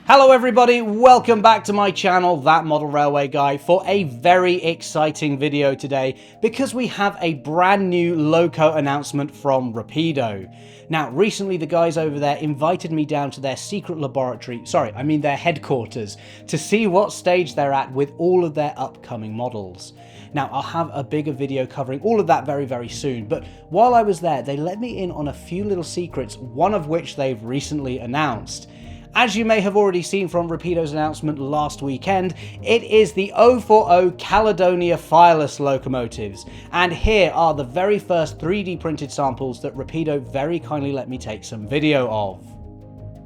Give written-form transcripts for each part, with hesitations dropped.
Hello everybody, welcome back to my channel, That Model Railway Guy, for a very exciting video today because we have a brand new Loco announcement from Rapido. Now, recently the guys over there invited me down to their secret laboratory, their headquarters, to see what stage they're at with all of their upcoming models. Now, I'll have a bigger video covering all of that very soon, but while I was there, they let me in on a few little secrets, one of which they've recently announced. As you may have already seen from Rapido's announcement last weekend, it is the 040 Caledonia Fireless Locomotives, and here are the very first 3D printed samples that Rapido very kindly let me take some video of.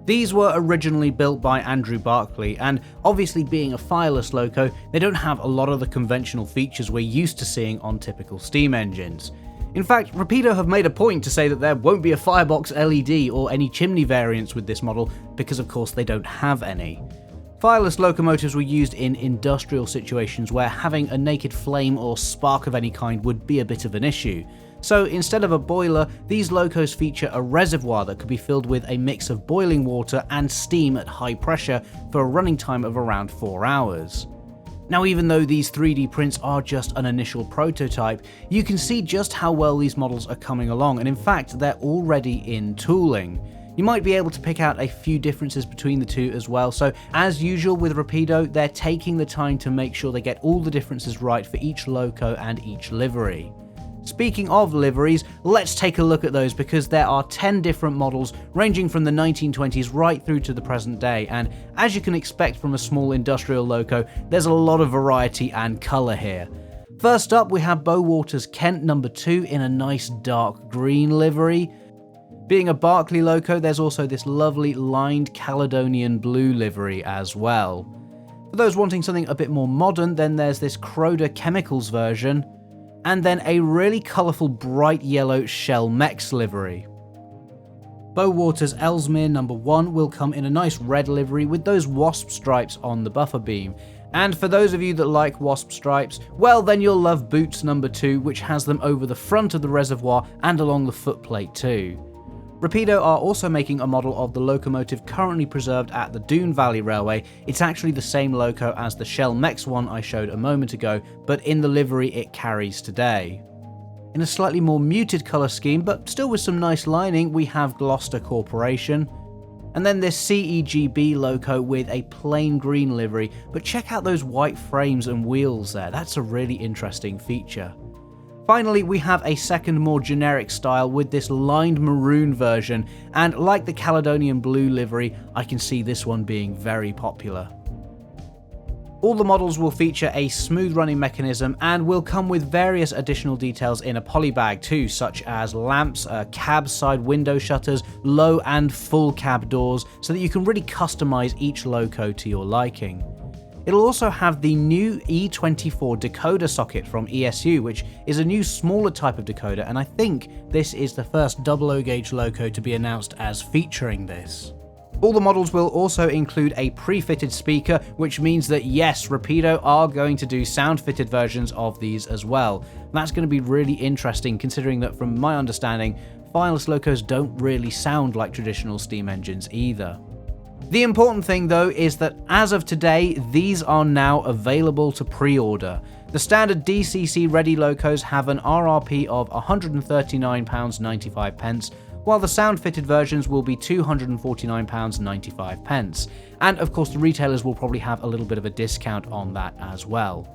These were originally built by Andrew Barclay, and obviously being a fireless loco, they don't have a lot of the conventional features we're used to seeing on typical steam engines. In fact, Rapido have made a point to say that there won't be a firebox LED or any chimney variants with this model because of course they don't have any. Fireless locomotives were used in industrial situations where having a naked flame or spark of any kind would be a bit of an issue. So instead of a boiler, these locos feature a reservoir that could be filled with a mix of boiling water and steam at high pressure for a running time of around 4 hours. Now, even though these 3D prints are just an initial prototype, you can see just how well these models are coming along, and in fact they're already in tooling. You might be able to pick out a few differences between the two as well, so as usual with Rapido, they're taking the time to make sure they get all the differences right for each loco and each livery. Speaking of liveries, let's take a look at those because there are 10 different models ranging from the 1920s right through to the present day, and as you can expect from a small industrial loco, there's a lot of variety and colour here. First up, we have Bowater's Kent No. 2 in a nice dark green livery. Being a Barclay loco, there's also this lovely lined Caledonian blue livery as well. For those wanting something a bit more modern, then there's this Croda Chemicals version, and then a really colourful bright yellow Shell Mex livery. Bowater's Ellesmere No. 1 will come in a nice red livery with those wasp stripes on the buffer beam, and for those of you that like wasp stripes, well then you'll love Boots No. 2, which has them over the front of the reservoir and along the footplate too. Rapido are also making a model of the locomotive currently preserved at the Doon Valley Railway. It's actually the same loco as the Shell Mex one I showed a moment ago, but in the livery it carries today. In a slightly more muted colour scheme, but still with some nice lining, we have Gloucester Corporation. And then this CEGB loco with a plain green livery, but check out those white frames and wheels there, that's a really interesting feature. Finally, we have a second more generic style with this lined maroon version, and like the Caledonian blue livery, I can see this one being very popular. All the models will feature a smooth running mechanism and will come with various additional details in a polybag too, such as lamps, cab side window shutters, low and full cab doors, so that you can really customize each loco to your liking. It'll also have the new E24 decoder socket from ESU, which is a new smaller type of decoder, and I think this is the first 00 gauge loco to be announced as featuring this. All the models will also include a pre-fitted speaker, which means that yes, Rapido are going to do sound-fitted versions of these as well. That's going to be really interesting considering that from my understanding, fireless locos don't really sound like traditional steam engines either. The important thing though is that as of today, these are now available to pre-order. The standard DCC ready locos have an RRP of £139.95, while the sound-fitted versions will be £249.95. And of course the retailers will probably have a little bit of a discount on that as well.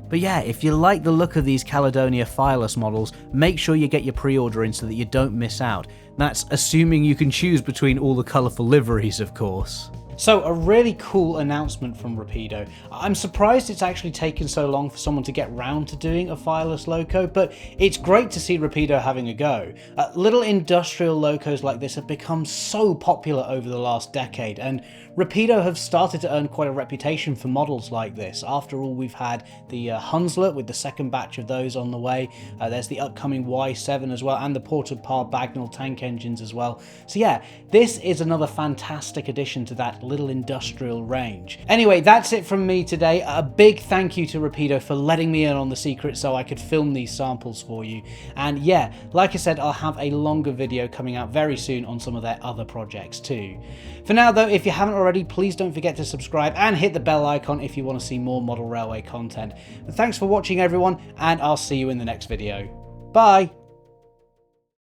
But yeah, if you like the look of these Caledonia Fireless models, make sure you get your pre-order in so that you don't miss out. That's assuming you can choose between all the colourful liveries, of course. So a really cool announcement from Rapido. I'm surprised it's actually taken so long for someone to get round to doing a fireless loco, but it's great to see Rapido having a go. Little industrial locos like this have become so popular over the last decade, and Rapido have started to earn quite a reputation for models like this. After all, we've had the Hunslet with the second batch of those on the way, there's the upcoming Y7 as well, and the Port-of-Par Bagnall tank engines as well. So yeah, this is another fantastic addition to that little industrial range. Anyway, that's it from me today. A big thank you to Rapido for letting me in on the secret so I could film these samples for you. And yeah, like I said, I'll have a longer video coming out very soon on some of their other projects too. For now though, if you haven't already, please don't forget to subscribe and hit the bell icon if you want to see more model railway content. But thanks for watching everyone, and I'll see you in the next video. Bye!